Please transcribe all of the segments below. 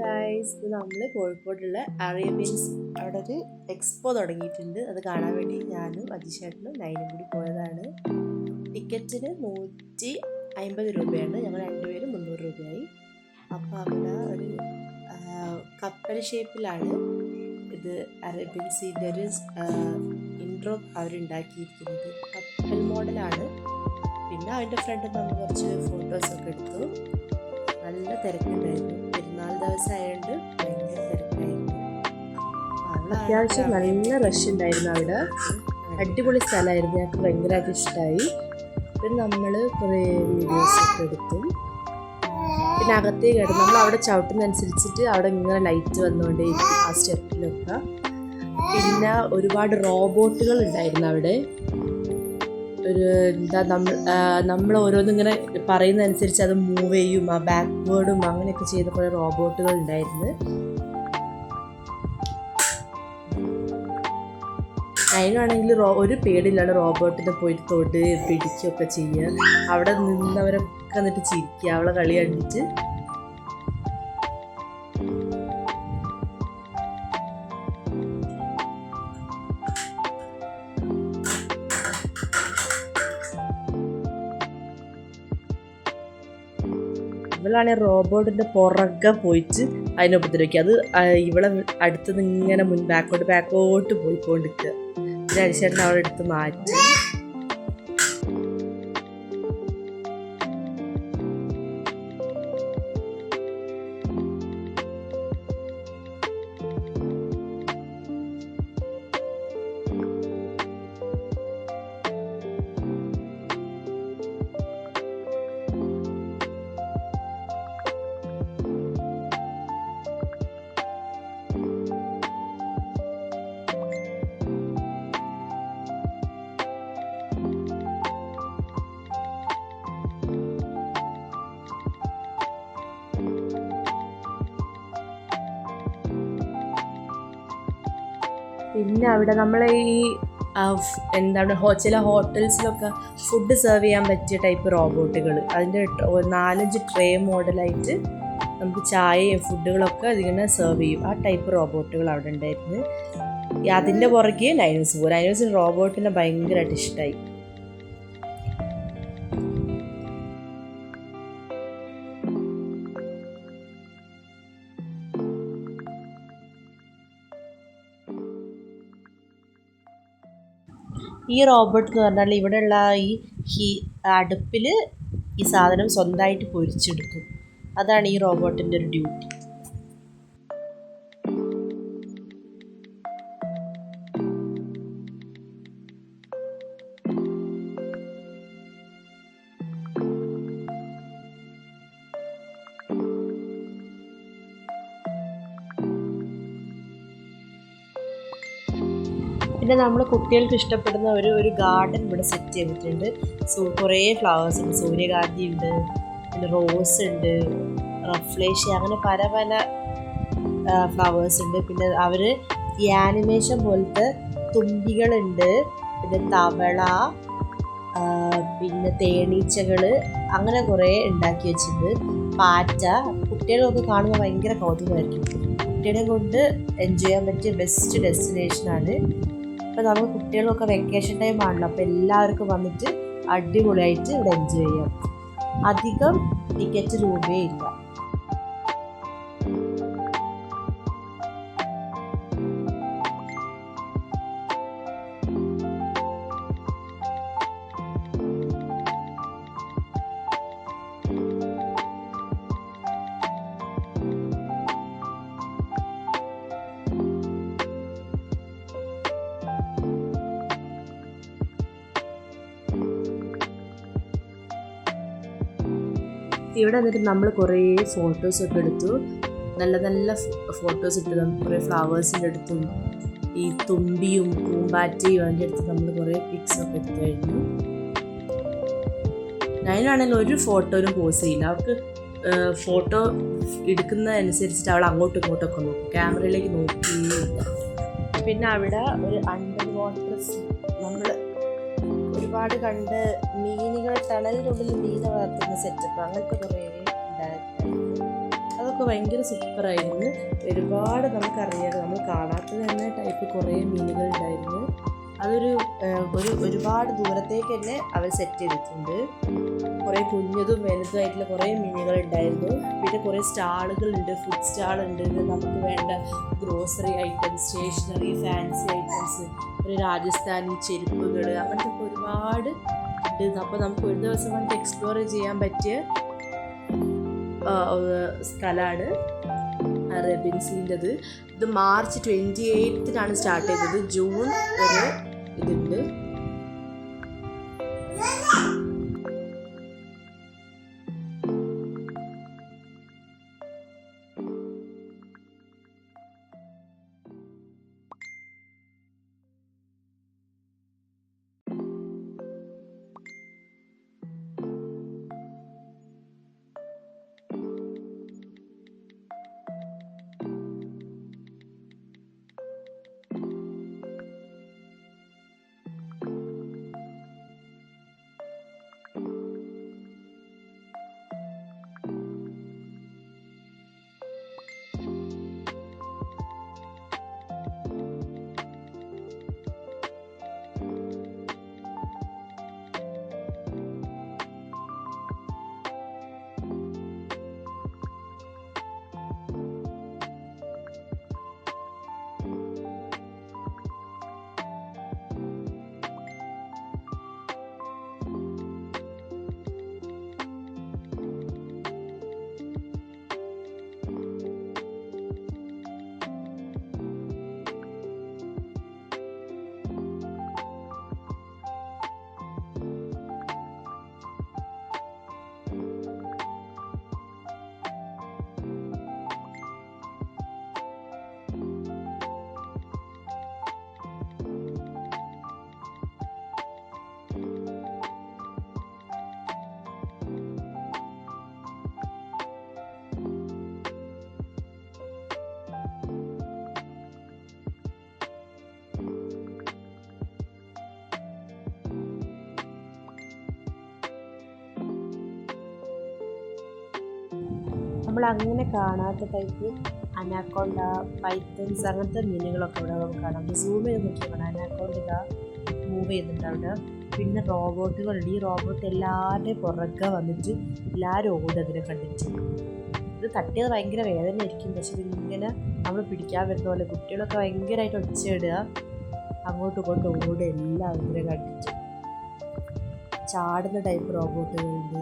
Guys, ഇത് നമ്മൾ കോഴിക്കോടുള്ള അറേബ്യൻസ് അവിടെ ഒരു എക്സ്പോ തുടങ്ങിയിട്ടുണ്ട്. അത് കാണാൻ വേണ്ടി ഞാനും അതിശേഷനും നൈനും കൂടി പോയതാണ്. ടിക്കറ്റിന് 150 രൂപയാണ്. ഞങ്ങൾ രണ്ടുപേരും 300 രൂപയായി. അപ്പോൾ അവിടെ ഒരു കപ്പൽ ഷേപ്പിലാണ് ഇത് അറേബ്യൻസിൻ്റെ ഒരു ഇൻട്രോ അവരുണ്ടാക്കിയിരിക്കുന്നത്. കപ്പൽ മോഡലാണ്. പിന്നെ അതിൻ്റെ ഫ്രണ്ടിൽ നമ്മൾ കുറച്ച് ഫോട്ടോസൊക്കെ എടുത്തു. നല്ല തിരക്കുണ്ടായിരുന്നു. പെരുന്നാൾ ദിവസം ആയതുകൊണ്ട് ഭയങ്കര തിരക്കായിരുന്നു. അത്യാവശ്യം നല്ല റഷ് ഉണ്ടായിരുന്നു അവിടെ. അടിപൊളി സ്ഥലമായിരുന്നു. ഞങ്ങൾക്ക് ഭയങ്കരമായിട്ട് ഇഷ്ടമായി. പിന്നെ നമ്മൾ കുറേ വീഡിയോസൊക്കെ എടുത്തു. പിന്നെ അകത്തേക്ക് കിടന്നു. നമ്മൾ അവിടെ ചവിട്ടുന്നതനുസരിച്ചിട്ട് അവിടെ ഇങ്ങനെ ലൈറ്റ് വന്നുകൊണ്ടേയിരിക്കും ആ സ്റ്റെപ്പിലൊക്കെ. പിന്നെ ഒരുപാട് റോബോട്ടുകൾ ഉണ്ടായിരുന്നു അവിടെ. നമ്മൾ ഓരോന്നിങ്ങനെ പറയുന്നതനുസരിച്ച് അത് മൂവ് ചെയ്യും. ആ ബാക്ക്വേർഡും അങ്ങനെയൊക്കെ ചെയ്ത കുറേ റോബോട്ടുകൾ ഉണ്ടായിരുന്നു. അതിനാണെങ്കിൽ ഒരു പേടിയിലാണ് റോബോട്ടിനെ പോയിട്ട് തൊട്ട് പിടിക്കുകയൊക്കെ ചെയ്യുക. അവിടെ നിന്നവരൊക്കെ എന്നിട്ട് ചിരിക്കുക അവളെ കളി കണ്ടിട്ട്. ഇവളാണെങ്കിൽ റോബോട്ടിൻ്റെ പുറകെ പോയിട്ട് അതിനെ ഉപദ്രവിക്കുക. അത് ഇവളെ അടുത്ത് ഇങ്ങനെ ബാക്കോട്ട് പോയിക്കൊണ്ടിരിക്കുക. പിന്നെ അരിശേട്ടൻ അവളെ എടുത്ത് മാറ്റി. പിന്നെ അവിടെ നമ്മളെ ഈ ചില ഹോട്ടൽസിലൊക്കെ ഫുഡ് സെർവ് ചെയ്യാൻ പറ്റിയ ടൈപ്പ് റോബോട്ടുകൾ, അതിൻ്റെ 4-5 ട്രേ മോഡലായിട്ട് നമുക്ക് ചായയും ഫുഡുകളൊക്കെ അതിങ്ങനെ സെർവ് ചെയ്യും. ആ ടൈപ്പ് റോബോട്ടുകൾ അവിടെ ഉണ്ടായിരുന്നു. അതിൻ്റെ പുറകെ നൈനൂസിന് റോബോട്ടിനെ ഭയങ്കരമായിട്ട് ഇഷ്ടമായി. ഈ റോബോട്ട് എന്ന് പറഞ്ഞാൽ ഇവിടെയുള്ള ഈ അടുപ്പിൽ ഈ സാധനം സ്വന്തമായിട്ട് പൊരിച്ചെടുക്കും. അതാണ് ഈ റോബോട്ടിൻ്റെ ഒരു ഡ്യൂട്ടി. പിന്നെ നമ്മൾ കുട്ടികൾക്ക് ഇഷ്ടപ്പെടുന്ന ഒരു ഗാർഡൻ ഇവിടെ സെറ്റ് ചെയ്തിട്ടുണ്ട്. കുറേ ഫ്ലവേഴ്സ് ഉണ്ട്. സൂര്യകാന്തി ഉണ്ട്, പിന്നെ റോസ് ഉണ്ട്, റഫ്ലേഷ്യ, അങ്ങനെ പല പല ഫ്ലവേഴ്സ് ഉണ്ട്. പിന്നെ അവർ ഈ ആനിമേഷൻ പോലത്തെ തുമ്പികളുണ്ട്, പിന്നെ തവള, പിന്നെ തേനീച്ചകൾ, അങ്ങനെ കുറേ ഉണ്ടാക്കി വെച്ചിട്ടുണ്ട്. പാറ്റ. കുട്ടികളൊക്കെ കാണുമ്പോൾ ഭയങ്കര കൗതുകമായിരിക്കും. കുട്ടികളെ കൊണ്ട് എൻജോയ് ചെയ്യാൻ പറ്റിയ ബെസ്റ്റ് ഡെസ്റ്റിനേഷനാണ്. അപ്പോൾ നമുക്ക് കുട്ടികളൊക്കെ വെക്കേഷൻ ടൈം ആണല്ലോ. അപ്പോൾ എല്ലാവർക്കും വന്നിട്ട് അടിപൊളിയായിട്ട് ഇവിടെ എൻജോയ് ചെയ്യാം. അധികം ടിക്കറ്റ് രൂപയേ ഇല്ല. ഇവിടെ വന്നിട്ട് നമ്മൾ കുറേ ഫോട്ടോസൊക്കെ എടുത്തു. നല്ല നല്ല ഫോട്ടോസ് ഇട്ടു. നമുക്ക് കുറേ ഫ്ലവേഴ്സിൻ്റെ അടുത്തും ഈ തുമ്പിയും പൂമ്പാറ്റയും അതിൻ്റെ അടുത്ത് നമ്മൾ കുറേ പിക്സൊക്കെ എടുത്തു കഴിഞ്ഞു. അതിനാണെങ്കിൽ ഒരു ഫോട്ടോയിലും പോസ് ചെയ്യില്ല. അവർക്ക് ഫോട്ടോ എടുക്കുന്നതനുസരിച്ചിട്ട് അവൾ അങ്ങോട്ടും ഇങ്ങോട്ടൊക്കെ നോക്കും, ക്യാമറയിലേക്ക് നോക്കിയില്ല. പിന്നെ അവിടെ ഒരു അണ്ടർ വാട്ടർ നമ്മൾ ഒരുപാട് കണ്ട് മീനുകളെ തണലിനുള്ളിൽ മീനെ വളർത്തുന്ന സെറ്റപ്പ്, അങ്ങനത്തെ കുറേ ഉണ്ടായിരുന്നു. അതൊക്കെ ഒക്കെ ഭയങ്കര സൂപ്പറായിരുന്നു. ഒരുപാട് നമുക്കറിയാം, നമ്മൾ കാണാത്തത് തന്നെ ടൈപ്പ് കുറേ മീനുകൾ ഉണ്ടായിരുന്നു. അതൊരു ഒരുപാട് ദൂരത്തേക്ക് തന്നെ അവർ സെറ്റ് ചെയ്തിട്ടുണ്ട്. കുറേ കുഞ്ഞതും വലുതുമായിട്ടുള്ള കുറേ മീനുകൾ ഉണ്ടായിരുന്നു. പിന്നെ കുറേ സ്റ്റാളുകളുണ്ട്, ഫുഡ് സ്റ്റാളുണ്ട്, നമുക്ക് വേണ്ട grocery items, stationery, fancy items, ഒരു രാജസ്ഥാനി ചെരുപ്പുകൾ, അങ്ങനത്തെ ഒക്കെ ഒരുപാട് ഉണ്ട്. അപ്പോൾ നമുക്ക് ഒരു ദിവസം കൊണ്ട് എക്സ്പ്ലോർ ചെയ്യാൻ പറ്റിയ സ്ഥലമാണ് അറേബ്യൻസിൻ്റെത്. ഇത് മാർച്ച് 28-നാണ് സ്റ്റാർട്ട് ചെയ്തത്. ജൂൺ വരെ ഇതുണ്ട്. നമ്മൾ അങ്ങനെ കാണാത്ത ടൈപ്പ് അനാക്കോണ്ട, പൈത്തൻസ്, അങ്ങനത്തെ മീനുകളൊക്കെ ഇവിടെ നമുക്ക് കാണാം. സൂം ചെയ്ത് നോക്കിയാൽ കാണാം. അനാക്കോണ്ട മൂവ് ചെയ്യുന്നുണ്ട് അവിടെ. പിന്നെ റോബോട്ടുകളുണ്ട്. ഈ റോബോട്ട് എല്ലാവരുടെയും പുറകെ വന്നിട്ട് എല്ലാവരും ഓടും അതിനെ കണ്ടിട്ട്. ഇത് തട്ടിയത് ഭയങ്കര വേദനയായിരിക്കും. പക്ഷെ ഇതിങ്ങനെ നമ്മൾ പിടിക്കാൻ വരുന്ന പോലെ കുട്ടികളൊക്കെ ഭയങ്കരമായിട്ട് ഒച്ചയിടുക, അങ്ങോട്ടും ഇങ്ങോട്ടും ഓടുക, എല്ലാം ഇതിനെ കണ്ടിട്ട്. ചാടുന്ന ടൈപ്പ് റോബോട്ടുകളുണ്ട്.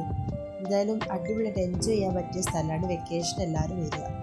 എന്തായാലും അടിപൊളിയായിട്ട് എൻജോയ് ചെയ്യാൻ പറ്റിയ സ്ഥലമാണ്. വെക്കേഷൻ എല്ലാവരും വരിക.